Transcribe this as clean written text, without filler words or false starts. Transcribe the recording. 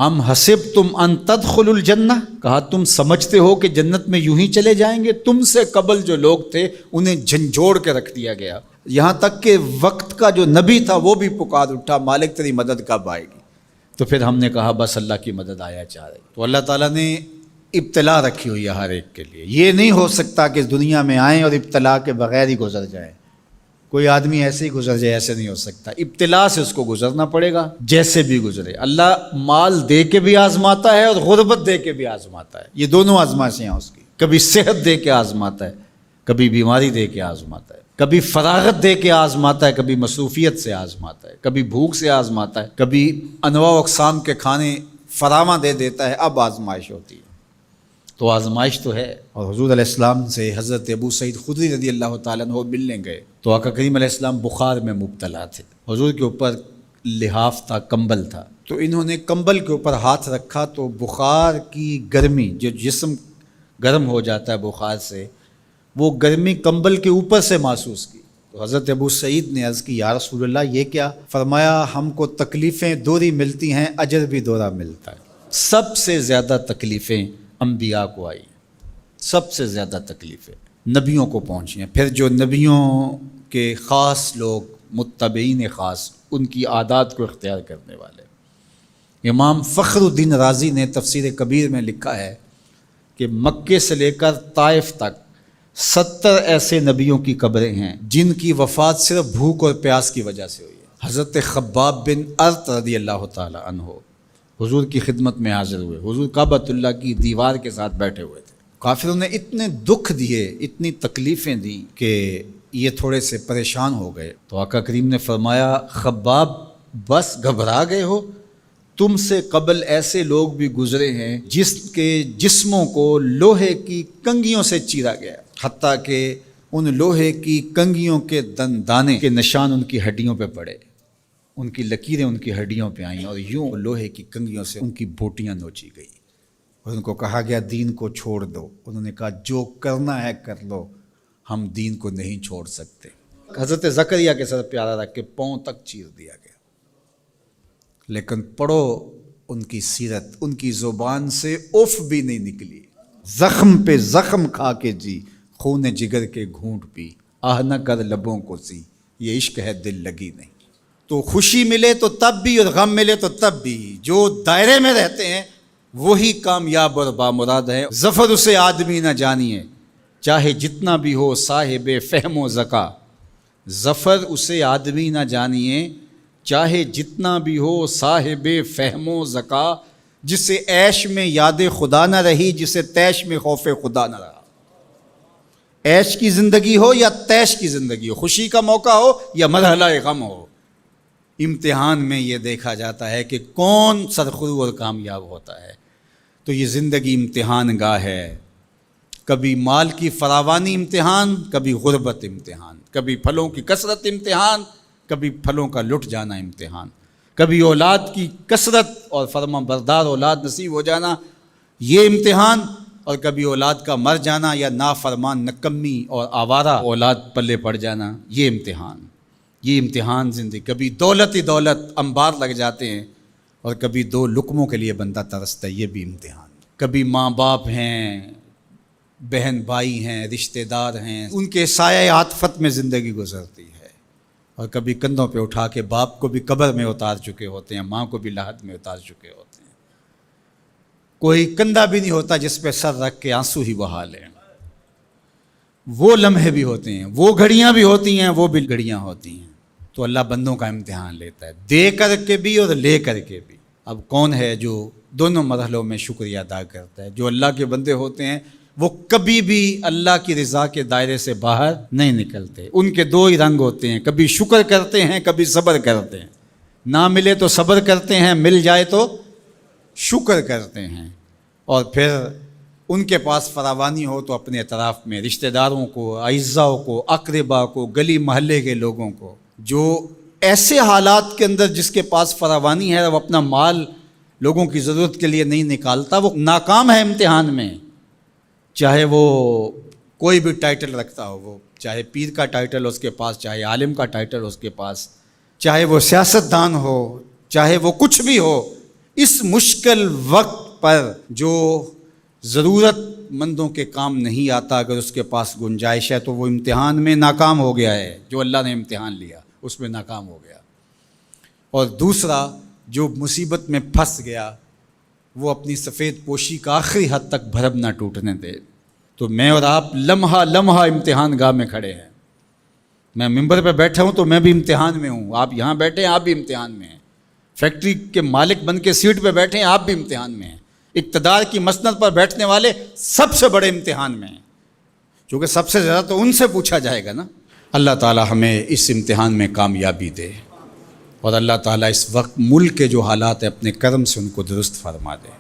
ام حسبتم ان تدخلوا الجنہ، کہا تم سمجھتے ہو کہ جنت میں یوں ہی چلے جائیں گے؟ تم سے قبل جو لوگ تھے انہیں جھنجھوڑ کے رکھ دیا گیا، یہاں تک کہ وقت کا جو نبی تھا وہ بھی پکار اٹھا مالک تیری مدد کب آئے گی؟ تو پھر ہم نے کہا بس اللہ کی مدد آیا چاہ رہی۔ تو اللہ تعالیٰ نے ابتلا رکھی ہوئی ہے ہر ایک کے لیے، یہ نہیں ہو سکتا کہ اس دنیا میں آئیں اور ابتلا کے بغیر ہی گزر جائیں۔ کوئی آدمی ایسے ہی گزر جائے، ایسے نہیں ہو سکتا، ابتلا سے اس کو گزرنا پڑے گا جیسے بھی گزرے۔ اللہ مال دے کے بھی آزماتا ہے اور غربت دے کے بھی آزماتا ہے، یہ دونوں آزمائشیں ہیں اس کی۔ کبھی صحت دے کے آزماتا ہے، کبھی بیماری دے کے آزماتا ہے، کبھی فراغت دے کے آزماتا ہے، کبھی مصروفیت سے آزماتا ہے، کبھی بھوک سے آزماتا ہے، کبھی انواع و اقسام کے کھانے فراواں دے دیتا ہے، اب آزمائش ہوتی ہے۔ تو آزمائش تو ہے۔ اور حضور علیہ السلام سے حضرت ابو سعید خدری رضی اللہ تعالیٰ عنہ ملنے گئے تو آقا کریم علیہ السلام بخار میں مبتلا تھے، حضور کے اوپر لحاف تھا، کمبل تھا، تو انہوں نے کمبل کے اوپر ہاتھ رکھا تو بخار کی گرمی، جو جسم گرم ہو جاتا ہے بخار سے، وہ گرمی کمبل کے اوپر سے محسوس کی۔ تو حضرت ابو سعید نے عرض کی یا رسول اللہ یہ کیا؟ فرمایا ہم کو تکلیفیں دوہری ملتی ہیں، اجر بھی دوہرا ملتا ہے۔ سب سے زیادہ تکلیفیں انبیاء کو آئی، سب سے زیادہ تکلیفیں نبیوں کو پہنچی ہیں، پھر جو نبیوں کے خاص لوگ متبعین خاص، ان کی عادات کو اختیار کرنے والے۔ امام فخر الدین رازی نے تفسیر کبیر میں لکھا ہے کہ مکے سے لے کر طائف تک 70 ایسے نبیوں کی قبریں ہیں جن کی وفات صرف بھوک اور پیاس کی وجہ سے ہوئی ہے۔ حضرت خباب بن ارت رضی اللہ تعالی عنہ حضور کی خدمت میں حاضر ہوئے، حضور کعبۃ اللہ کی دیوار کے ساتھ بیٹھے ہوئے تھے، کافروں نے اتنے دکھ دیے، اتنی تکلیفیں دی کہ یہ تھوڑے سے پریشان ہو گئے۔ تو آقا کریم نے فرمایا خباب بس گھبرا گئے ہو؟ تم سے قبل ایسے لوگ بھی گزرے ہیں جس کے جسموں کو لوہے کی کنگھیوں سے چیرا گیا، حتیٰ کہ ان لوہے کی کنگھیوں کے دانے کے نشان ان کی ہڈیوں پہ پڑے، ان کی لکیریں ان کی ہڈیوں پہ آئیں اور یوں لوہے کی کنگھیوں سے ان کی بوٹیاں نوچی گئی اور ان کو کہا گیا دین کو چھوڑ دو۔ انہوں نے کہا جو کرنا ہے کر لو، ہم دین کو نہیں چھوڑ سکتے۔ حضرت زکریا کے سر پیارا رکھ کے پاؤں تک چیر دیا گیا، لیکن پڑھو ان کی سیرت، ان کی زبان سے اف بھی نہیں نکلی، زخم پہ زخم کھا کے جی، خون جگر کے گھونٹ پی، آہ نہ کر لبوں کو سی، یہ عشق ہے دل لگی نہیں۔ تو خوشی ملے تو تب بھی اور غم ملے تو تب بھی، جو دائرے میں رہتے ہیں وہی کامیاب اور بامراد ہے۔ ظفر اسے آدمی نہ جانیے چاہے جتنا بھی ہو صاحب فہم و ذکا، ظفر اسے آدمی نہ جانیے چاہے جتنا بھی ہو صاحب فہم و ذکا، جسے عیش میں یاد خدا نہ رہی، جسے تیش میں خوف خدا نہ رہا۔ عیش کی زندگی ہو یا تیش کی زندگی ہو، خوشی کا موقع ہو یا مرحلہ غم ہو، امتحان میں یہ دیکھا جاتا ہے کہ کون سرخرو اور کامیاب ہوتا ہے۔ تو یہ زندگی امتحان گاہ ہے، کبھی مال کی فراوانی امتحان، کبھی غربت امتحان، کبھی پھلوں کی کثرت امتحان، کبھی پھلوں کا لٹ جانا امتحان، کبھی اولاد کی کثرت اور فرما بردار اولاد نصیب ہو جانا یہ امتحان، اور کبھی اولاد کا مر جانا یا نافرمان نکمی اور آوارہ اولاد پلے پڑ جانا یہ امتحان۔ یہ امتحان زندگی، کبھی دولت ہی دولت انبار لگ جاتے ہیں اور کبھی دو لقموں کے لیے بندہ ترستا ہے، یہ بھی امتحان۔ کبھی ماں باپ ہیں، بہن بھائی ہیں، رشتہ دار ہیں، ان کے سایہ عاطفت میں زندگی گزرتی ہے، اور کبھی کندھوں پہ اٹھا کے باپ کو بھی قبر میں اتار چکے ہوتے ہیں، ماں کو بھی لحد میں اتار چکے ہوتے ہیں، کوئی کندھا بھی نہیں ہوتا جس پہ سر رکھ کے آنسو ہی بہا لیں۔ وہ لمحے بھی ہوتے ہیں، وہ گھڑیاں بھی ہوتی ہیں، وہ بھی گھڑیاں ہوتی ہیں۔ تو اللہ بندوں کا امتحان لیتا ہے، دے کر کے بھی اور لے کر کے بھی۔ اب کون ہے جو دونوں مرحلوں میں شکریہ ادا کرتا ہے؟ جو اللہ کے بندے ہوتے ہیں وہ کبھی بھی اللہ کی رضا کے دائرے سے باہر نہیں نکلتے۔ ان کے دو ہی رنگ ہوتے ہیں، کبھی شکر کرتے ہیں، کبھی صبر کرتے ہیں۔ نہ ملے تو صبر کرتے ہیں، مل جائے تو شکر کرتے ہیں۔ اور پھر ان کے پاس فراوانی ہو تو اپنے اطراف میں رشتہ داروں کو، اعزاء کو، اقربا کو، گلی محلے کے لوگوں کو، جو ایسے حالات کے اندر جس کے پاس فراوانی ہے وہ اپنا مال لوگوں کی ضرورت کے لیے نہیں نکالتا، وہ ناکام ہے امتحان میں۔ چاہے وہ کوئی بھی ٹائٹل رکھتا ہو، وہ چاہے پیر کا ٹائٹل اس کے پاس، چاہے عالم کا ٹائٹل اس کے پاس، چاہے وہ سیاست دان ہو، چاہے وہ کچھ بھی ہو، اس مشکل وقت پر جو ضرورت مندوں کے کام نہیں آتا، اگر اس کے پاس گنجائش ہے تو وہ امتحان میں ناکام ہو گیا ہے، جو اللہ نے امتحان لیا اس میں ناکام ہو گیا۔ اور دوسرا جو مصیبت میں پھنس گیا وہ اپنی سفید پوشی کا آخری حد تک بھرم نہ ٹوٹنے دے۔ تو میں اور آپ لمحہ لمحہ امتحان گاہ میں کھڑے ہیں۔ میں ممبر پہ بیٹھا ہوں تو میں بھی امتحان میں ہوں، آپ یہاں بیٹھے ہیں آپ بھی امتحان میں ہیں، فیکٹری کے مالک بن کے سیٹ پہ بیٹھے ہیں آپ بھی امتحان میں ہیں، اقتدار کی مسند پر بیٹھنے والے سب سے بڑے امتحان میں ہیں، کیونکہ سب سے زیادہ تو ان سے پوچھا جائے گا نا۔ اللہ تعالی ہمیں اس امتحان میں کامیابی دے، اور اللہ تعالیٰ اس وقت ملک کے جو حالات ہیں اپنے کرم سے ان کو درست فرما دے۔